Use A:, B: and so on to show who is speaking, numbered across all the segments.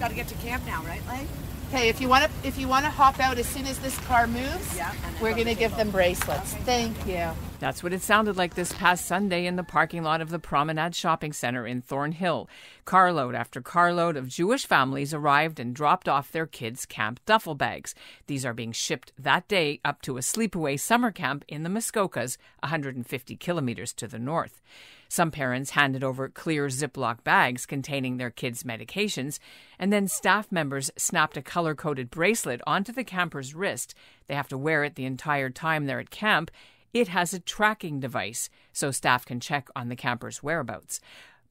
A: got to get to camp now, right, Lay?
B: Okay, if you want to hop out as soon as this car moves, we're going to give them bracelets. Okay. Thank you.
C: That's what it sounded like this past Sunday in the parking lot of the Promenade Shopping Centre in Thornhill. Carload after carload of Jewish families arrived and dropped off their kids' camp duffel bags. These are being shipped that day up to a sleepaway summer camp in the Muskokas, 150 kilometers to the north. Some parents handed over clear Ziploc bags containing their kids' medications, and then staff members snapped a color-coded bracelet onto the camper's wrist. They have to wear it the entire time they're at camp. It has a tracking device, so staff can check on the camper's whereabouts.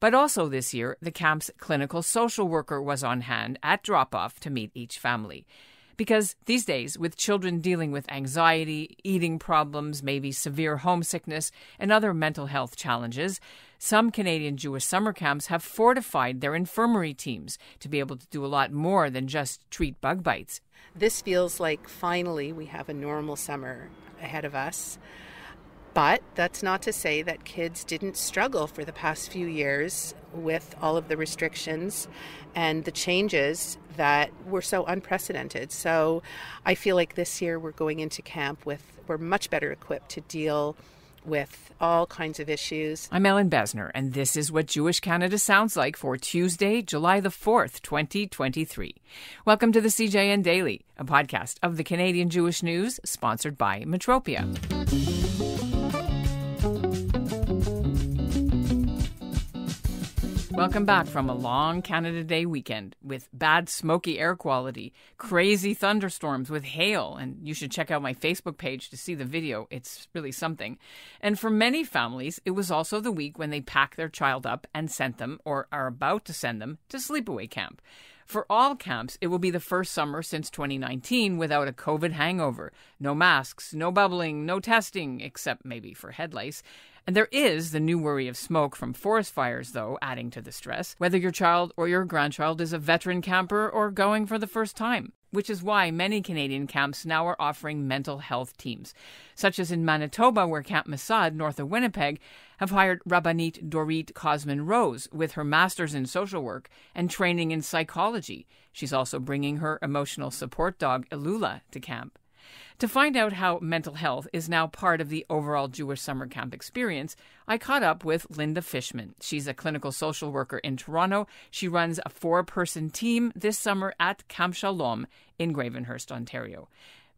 C: But also this year, the camp's clinical social worker was on hand at drop-off to meet each family. Because these days, with children dealing with anxiety, eating problems, maybe severe homesickness, and other mental health challenges, some Canadian Jewish summer camps have fortified their infirmary teams to be able to do a lot more than just treat bug bites.
B: This feels like finally we have a normal summer ahead of us. But that's not to say that kids didn't struggle for the past few years with all of the restrictions and the changes that were so unprecedented. So I feel like this year we're going into camp we're much better equipped to deal with all kinds of issues.
C: I'm Ellen Besner, and this is what Jewish Canada sounds like for Tuesday, July the 4th, 2023. Welcome to the CJN Daily, a podcast of the Canadian Jewish News, sponsored by Metropia. Welcome back from a long Canada Day weekend with bad smoky air quality, crazy thunderstorms with hail, and you should check out my Facebook page to see the video. It's really something. And for many families, it was also the week when they pack their child up and sent them, or are about to send them, to sleepaway camp. For all camps, it will be the first summer since 2019 without a COVID hangover. No masks, no bubbling, no testing, except maybe for head lice. And there is the new worry of smoke from forest fires, though, adding to the stress, whether your child or your grandchild is a veteran camper or going for the first time, which is why many Canadian camps now are offering mental health teams, such as in Manitoba, where Camp Masad, north of Winnipeg, have hired Rabbanit Dorit Cosman-Rose with her master's in social work and training in psychology. She's also bringing her emotional support dog, Ilula, to camp. To find out how mental health is now part of the overall Jewish summer camp experience, I caught up with Lynda Fishman. She's a clinical social worker in Toronto. She runs a 4-person team this summer at Camp Shalom in Gravenhurst, Ontario.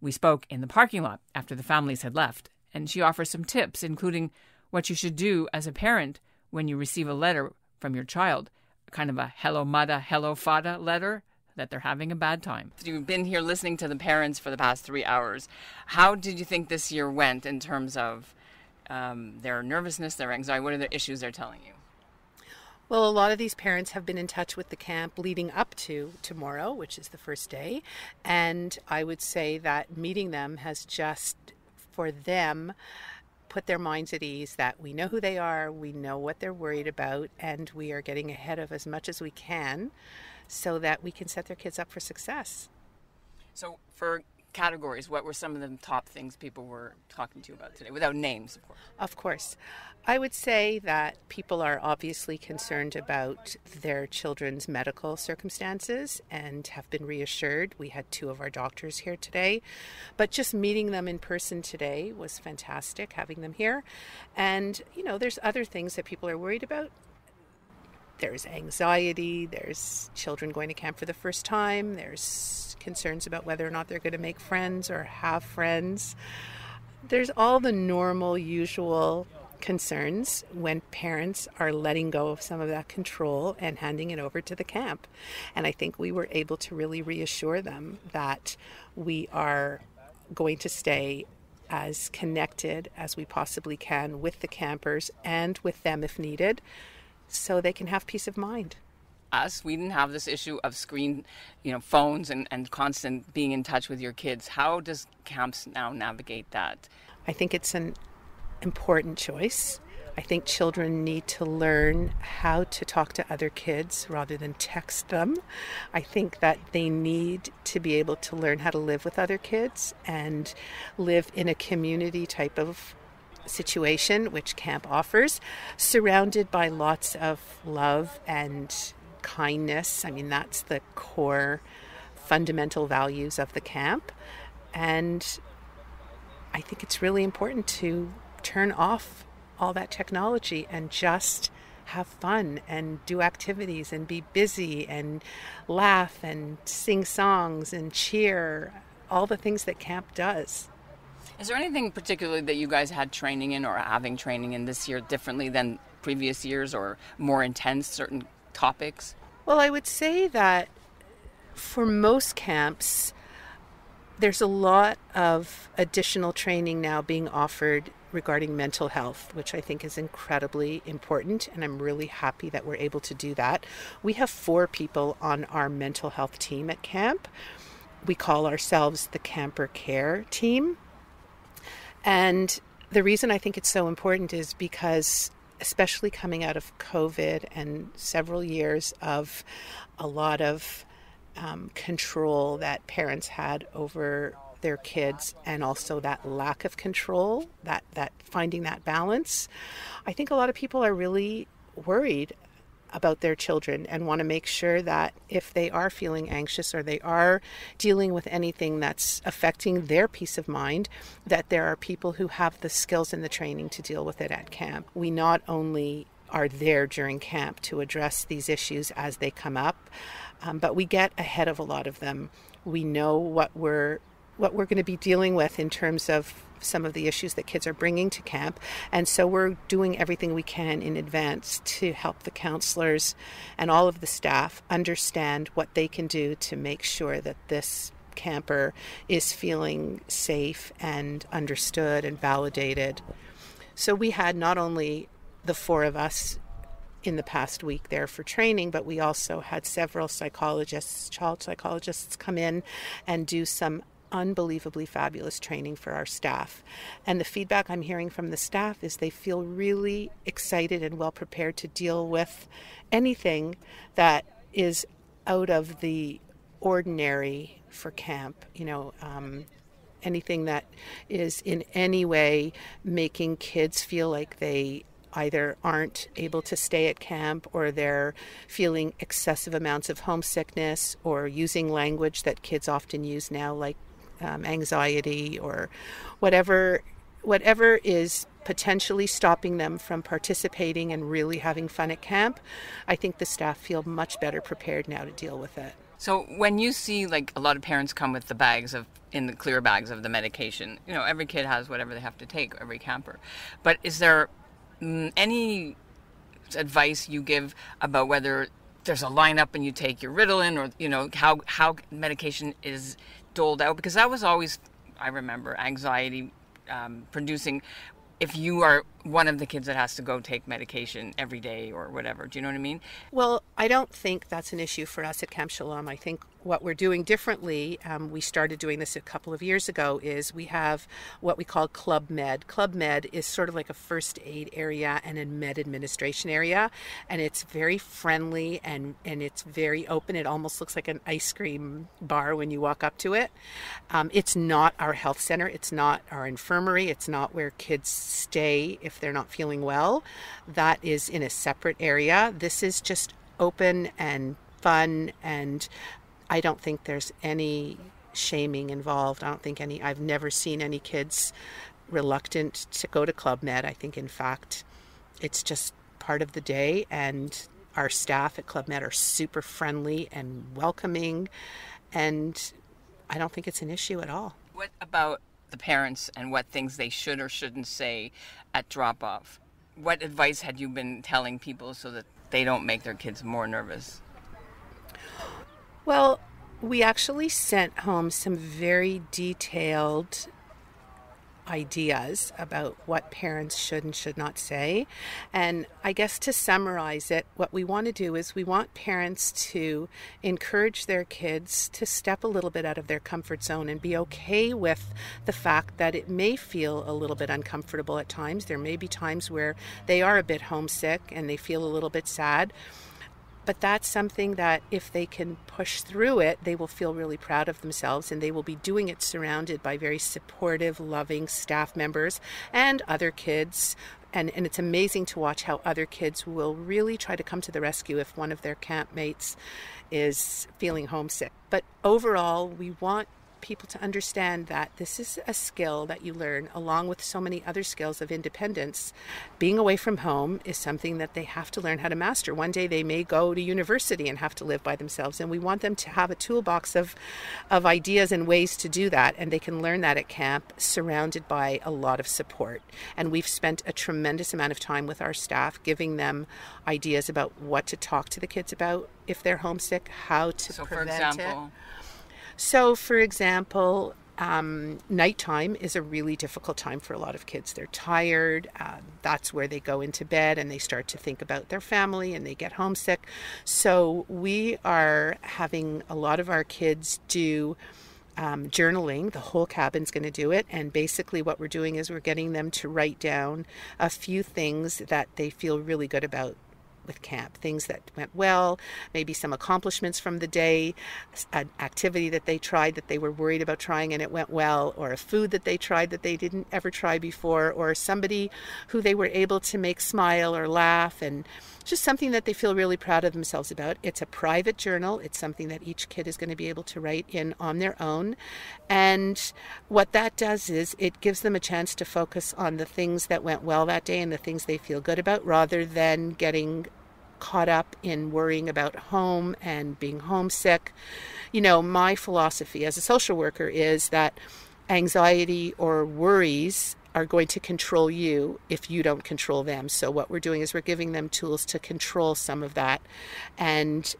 C: We spoke in the parking lot after the families had left, and she offers some tips, including what you should do as a parent when you receive a letter from your child, kind of a hello mada, hello fada letter, that they're having a bad time. You've been here listening to the parents for the past 3 hours. How did you think this year went in terms of their nervousness, their anxiety? What are the issues they're telling you?
B: Well, a lot of these parents have been in touch with the camp leading up to tomorrow, which is the first day. And I would say that meeting them has just, for them, put their minds at ease that we know who they are, we know what they're worried about, and we are getting ahead of as much as we can so that we can set their kids up for success.
C: So for categories, what were some of the top things people were talking to you about today, without names, of course?
B: Of course. I would say that people are obviously concerned about their children's medical circumstances and have been reassured. We had 2 of our doctors here today, but just meeting them in person today was fantastic, having them here. And, there's other things that people are worried about. There's anxiety, there's children going to camp for the first time, there's concerns about whether or not they're going to make friends or have friends. There's all the normal, usual concerns when parents are letting go of some of that control and handing it over to the camp. And I think we were able to really reassure them that we are going to stay as connected as we possibly can with the campers and with them if needed, so they can have peace of mind.
C: We didn't have this issue of screen, phones and constant being in touch with your kids. How does camps now navigate that?
B: I think it's an important choice. I think children need to learn how to talk to other kids rather than text them. I think that they need to be able to learn how to live with other kids and live in a community type of situation, which camp offers, surrounded by lots of love and kindness. I mean, that's the core fundamental values of the camp. And I think it's really important to turn off all that technology and just have fun and do activities and be busy and laugh and sing songs and cheer, all the things that camp does.
C: Is there anything particularly that you guys had training in or are having training in this year differently than previous years, or more intense, certain topics?
B: Well, I would say that for most camps, there's a lot of additional training now being offered regarding mental health, which I think is incredibly important, and I'm really happy that we're able to do that. We have 4 people on our mental health team at camp. We call ourselves the Camper Care Team. And the reason I think it's so important is because, especially coming out of COVID and several years of a lot of control that parents had over their kids, and also that lack of control, that finding that balance, I think a lot of people are really worried about their children and want to make sure that if they are feeling anxious or they are dealing with anything that's affecting their peace of mind, that there are people who have the skills and the training to deal with it at camp. We not only are there during camp to address these issues as they come up, but we get ahead of a lot of them. We know what we're going to be dealing with in terms of some of the issues that kids are bringing to camp. And so we're doing everything we can in advance to help the counselors and all of the staff understand what they can do to make sure that this camper is feeling safe and understood and validated. So we had not only the 4 of us in the past week there for training, but we also had several psychologists, child psychologists, come in and do some unbelievably fabulous training for our staff. And the feedback I'm hearing from the staff is they feel really excited and well prepared to deal with anything that is out of the ordinary for camp, anything that is in any way making kids feel like they either aren't able to stay at camp, or they're feeling excessive amounts of homesickness, or using language that kids often use now, like anxiety, or whatever is potentially stopping them from participating and really having fun at camp. I think the staff feel much better prepared now to deal with it.
C: So when you see, like, a lot of parents come with the in the clear bags of the medication, every kid has whatever they have to take, every camper. But is there any advice you give about whether there's a lineup and you take your Ritalin, or how medication is doled out? Because that was always, I remember, anxiety producing if you are one of the kids that has to go take medication every day or whatever. Do you know what I mean?
B: Well, I don't think that's an issue for us at Camp Shalom. I think what we're doing differently, we started doing this a couple of years ago, is we have what we call Club Med. Club Med is sort of like a first aid area and a med administration area, and it's very friendly and it's very open. It almost looks like an ice cream bar when you walk up to it. It's not our health center. It's not our infirmary. It's not where kids stay if they're not feeling well. That is in a separate area. This is just open and fun, and I don't think there's any shaming involved. I've never seen any kids reluctant to go to Club Med. I think, in fact, it's just part of the day, and our staff at Club Med are super friendly and welcoming, and I don't think it's an issue at all.
C: What about the parents and what things they should or shouldn't say at drop-off? What advice had you been telling people so that they don't make their kids more nervous?
B: Well, we actually sent home some very detailed ideas about what parents should and should not say. And I guess to summarize it, what we want to do is we want parents to encourage their kids to step a little bit out of their comfort zone and be okay with the fact that it may feel a little bit uncomfortable at times. There may be times where they are a bit homesick and they feel a little bit sad. But that's something that if they can push through it, they will feel really proud of themselves, and they will be doing it surrounded by very supportive, loving staff members and other kids. And it's amazing to watch how other kids will really try to come to the rescue if one of their campmates is feeling homesick. But overall, we want people to understand that this is a skill that you learn along with so many other skills of independence. Being away from home is something that they have to learn how to master. One day they may go to university and have to live by themselves, and we want them to have a toolbox of ideas and ways to do that, and they can learn that at camp surrounded by a lot of support. And we've spent a tremendous amount of time with our staff giving them ideas about what to talk to the kids about if they're homesick, how to prevent it. So, for example, nighttime is a really difficult time for a lot of kids. They're tired. That's where they go into bed and they start to think about their family and they get homesick. So we are having a lot of our kids do journaling. The whole cabin's going to do it. And basically what we're doing is we're getting them to write down a few things that they feel really good about with camp, things that went well, maybe some accomplishments from the day, an activity that they tried that they were worried about trying and it went well, or a food that they tried that they didn't ever try before, or somebody who they were able to make smile or laugh, and just something that they feel really proud of themselves about. It's a private journal. It's something that each kid is going to be able to write in on their own. And what that does is it gives them a chance to focus on the things that went well that day and the things they feel good about, rather than getting caught up in worrying about home and being homesick. You know, my philosophy as a social worker is that anxiety or worries are going to control you if you don't control them. So what we're doing is we're giving them tools to control some of that. And,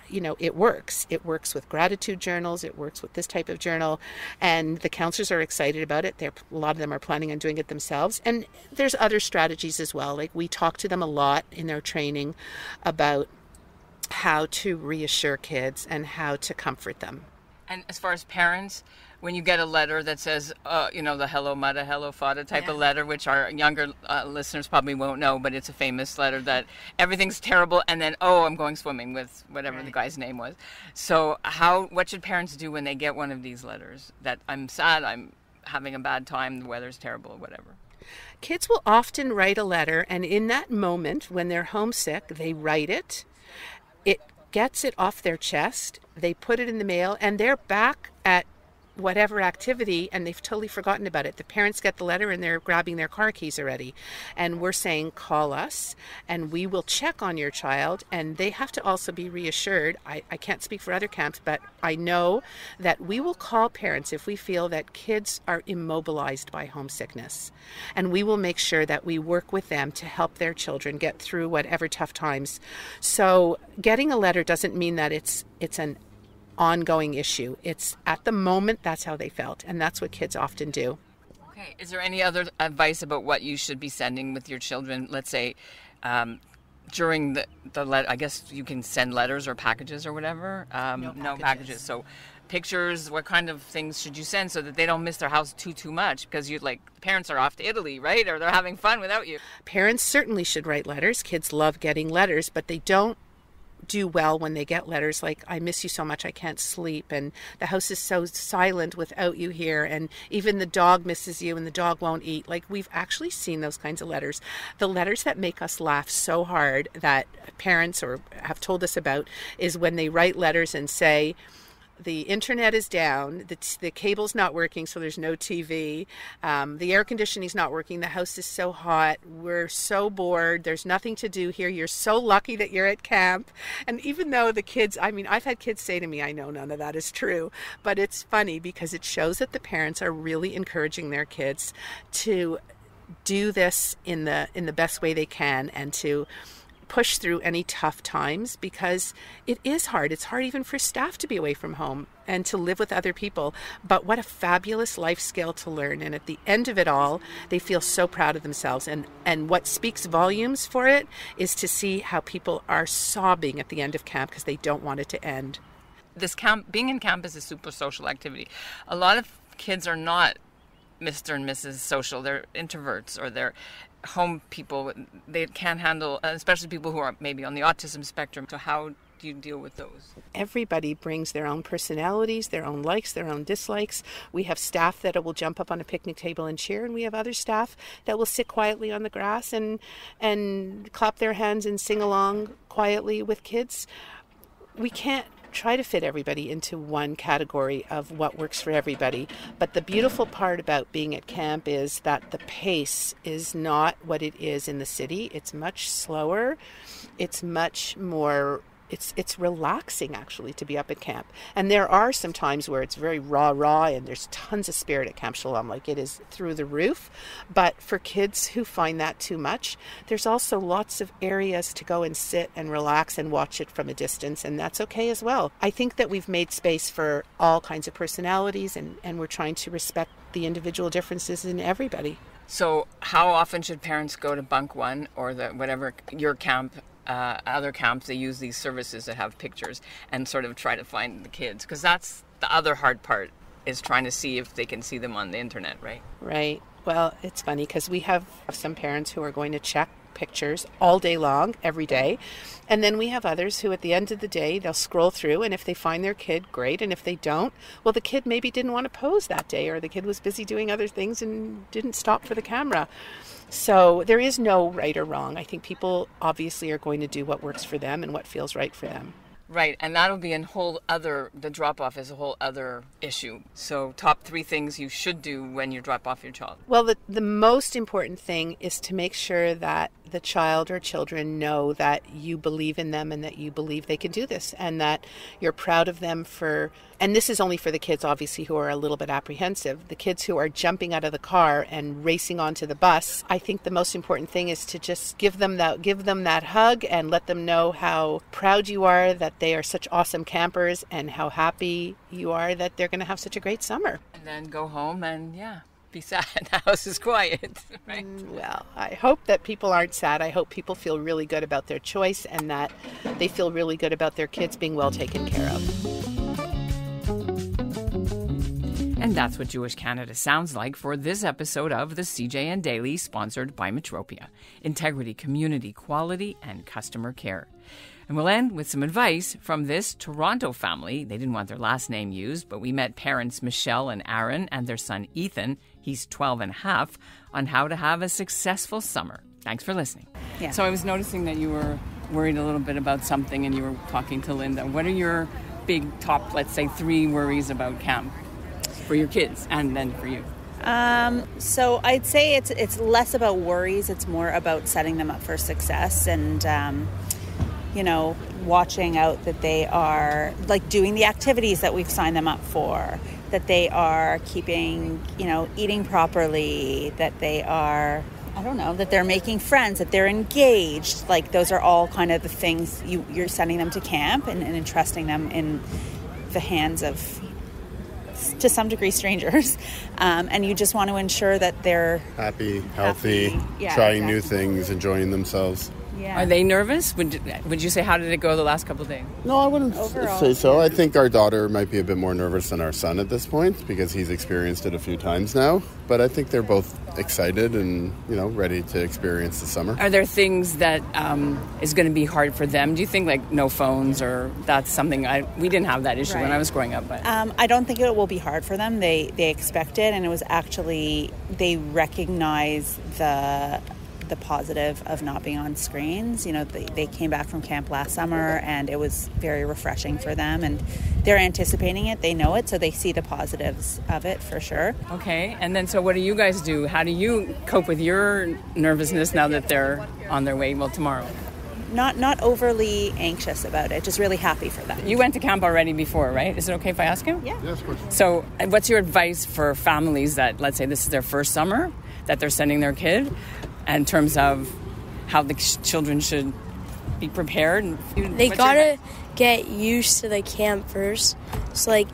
B: you know, it works. It works with gratitude journals. It works with this type of journal. And the counselors are excited about it. A lot of them are planning on doing it themselves. And there's other strategies as well. Like we talk to them a lot in their training about how to reassure kids and how to comfort them.
C: And as far as parents, when you get a letter that says, the hello mudda, hello fada type of letter, which our younger listeners probably won't know, but it's a famous letter that everything's terrible, and then, I'm going swimming with whatever the guy's name was. So what should parents do when they get one of these letters that I'm sad, I'm having a bad time, the weather's terrible, or whatever?
B: Kids will often write a letter, and in that moment when they're homesick, they write it. It gets it off their chest. They put it in the mail, and they're back at whatever activity, and they've totally forgotten about it. The parents get the letter and they're grabbing their car keys already. And we're saying, call us and we will check on your child. And they have to also be reassured. I can't speak for other camps, but I know that we will call parents if we feel that kids are immobilized by homesickness. And we will make sure that we work with them to help their children get through whatever tough times. So getting a letter doesn't mean that it's an ongoing issue. It's at the moment, that's how they felt. And that's what kids often do.
C: Okay. Is there any other advice about what you should be sending with your children? Let's say during the letter, I guess you can send letters or packages or whatever. No packages. So pictures, what kind of things should you send so that they don't miss their house too much? Because parents are off to Italy, right? Or they're having fun without you.
B: Parents certainly should write letters. Kids love getting letters, but they don't do well when they get letters like, I miss you so much, I can't sleep, and the house is so silent without you here, and even the dog misses you and the dog won't eat. Like, we've actually seen those kinds of letters. The letters that make us laugh so hard that parents have told us about is when they write letters and say, the internet is down, the cable's not working, so there's no TV, the air conditioning's not working, the house is so hot, we're so bored, there's nothing to do here, you're so lucky that you're at camp. And even though the kids, I've had kids say to me, I know none of that is true, but it's funny because it shows that the parents are really encouraging their kids to do this in the best way they can and to push through any tough times, because it is hard. It's hard even for staff to be away from home and to live with other people. But what a fabulous life skill to learn. And at the end of it all, they feel so proud of themselves. And what speaks volumes for it is to see how people are sobbing at the end of camp because they don't want it to end.
C: This camp, being in camp, is a super social activity. A lot of kids are not Mr. and Mrs. Social. They're introverts, or home people, they can't handle, especially people who are maybe on the autism spectrum. So how do you deal with those?
B: Everybody brings their own personalities, their own likes, their own dislikes. We have staff that will jump up on a picnic table and cheer, and we have other staff that will sit quietly on the grass and clap their hands and sing along quietly with kids. We can't try to fit everybody into one category of what works for everybody. But the beautiful part about being at camp is that the pace is not what it is in the city. It's much slower. It's much more... It's relaxing, actually, to be up at camp. And there are some times where it's very raw, and there's tons of spirit at Camp Shalom, like it is through the roof. But for kids who find that too much, there's also lots of areas to go and sit and relax and watch it from a distance, and that's okay as well. I think that we've made space for all kinds of personalities, and we're trying to respect the individual differences in everybody.
C: So how often should parents go to Bunk One or your camp? Other camps, they use these services that have pictures and sort of try to find the kids, because that's the other hard part, is trying to see if they can see them on the internet, right?
B: Right. Well, it's funny because we have some parents who are going to check pictures all day long, every day. And then we have others who at the end of the day, they'll scroll through, and if they find their kid, great. And if they don't, well, the kid maybe didn't want to pose that day, or the kid was busy doing other things and didn't stop for the camera. So there is no right or wrong. I think people obviously are going to do what works for them and what feels right for them.
C: Right, and that'll be the drop-off is a whole other issue. So top 3 things you should do when you drop off your child.
B: Well, the most important thing is to make sure that the child or children know that you believe in them and that you believe they can do this, and that you're proud of them and this is only for the kids, obviously, who are a little bit apprehensive. The kids who are jumping out of the car and racing onto the bus, I think the most important thing is to just give them that hug and let them know how proud you are that they are such awesome campers, and how happy you are that they're going to have such a great summer.
C: And then go home and, be sad. The house is quiet, right?
B: Well, I hope that people aren't sad. I hope people feel really good about their choice, and that they feel really good about their kids being well taken care of.
C: And that's what Jewish Canada sounds like for this episode of the CJN Daily, sponsored by Metropia. Integrity, community, quality, and customer care. And we'll end with some advice from this Toronto family. They didn't want their last name used, but we met parents Michelle and Aaron and their son Ethan, he's 12 and a half, on how to have a successful summer. Thanks for listening. Yeah. So I was noticing that you were worried a little bit about something, and you were talking to Lynda. What are your big top, let's say, 3 worries about camp for your kids and then for you?
A: So I'd say it's less about worries. It's more about setting them up for success, and watching out that they are doing the activities that we've signed them up for, that they are keeping, eating properly, that they are, that they're making friends, that they're engaged. Those are all kind of the things you're sending them to camp and entrusting them in the hands of, to some degree, strangers. And you just want to ensure that they're
D: happy, healthy, trying new things, enjoying themselves.
C: Yeah. Are they nervous? Would you say, how did it go the last couple of days?
D: No, I wouldn't say so. I think our daughter might be a bit more nervous than our son at this point, because he's experienced it a few times now. But I think they're both excited and, ready to experience the summer.
C: Are there things that is going to be hard for them? Do you think, no phones, or that's something we didn't have that issue when I was growing up? But
A: I don't think it will be hard for them. They expect it, and it was actually, they recognize the positive of not being on screens. They came back from camp last summer, and it was very refreshing for them, and they're anticipating it. They know it, so they see the positives of it for sure.
C: Okay, and then so what do you guys do? How do you cope with your nervousness now that they're on their way, tomorrow?
A: Not overly anxious about it, just really happy for them.
C: You went to camp already before, right? Is it okay if I ask you?
A: Yeah,
D: of course.
C: So what's your advice for families that, let's say this is their first summer, that they're sending their kid, in terms of how the children should be prepared?
E: They gotta get used to the camp first. So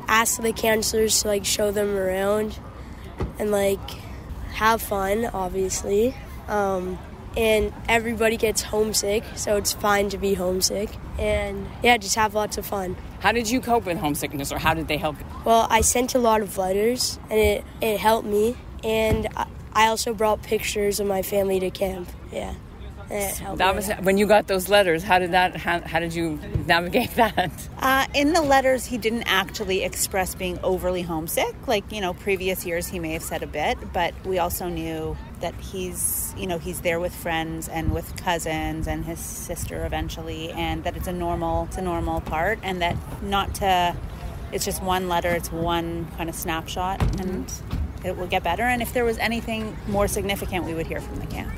E: ask the counselors to show them around and have fun, obviously. And everybody gets homesick, so it's fine to be homesick. And just have lots of fun.
C: How did you cope with homesickness, or how did they help you?
E: Well, I sent a lot of letters, and it helped me. And I also brought pictures of my family to camp. Yeah.
C: That was when you got those letters. How did you navigate that?
A: In the letters, he didn't actually express being overly homesick. Like, previous years he may have said a bit, but we also knew that he's there with friends and with cousins and his sister eventually, and that it's a normal part, and that it's just one letter, it's one kind of snapshot, and it will get better. And if there was anything more significant, we would hear from the camp.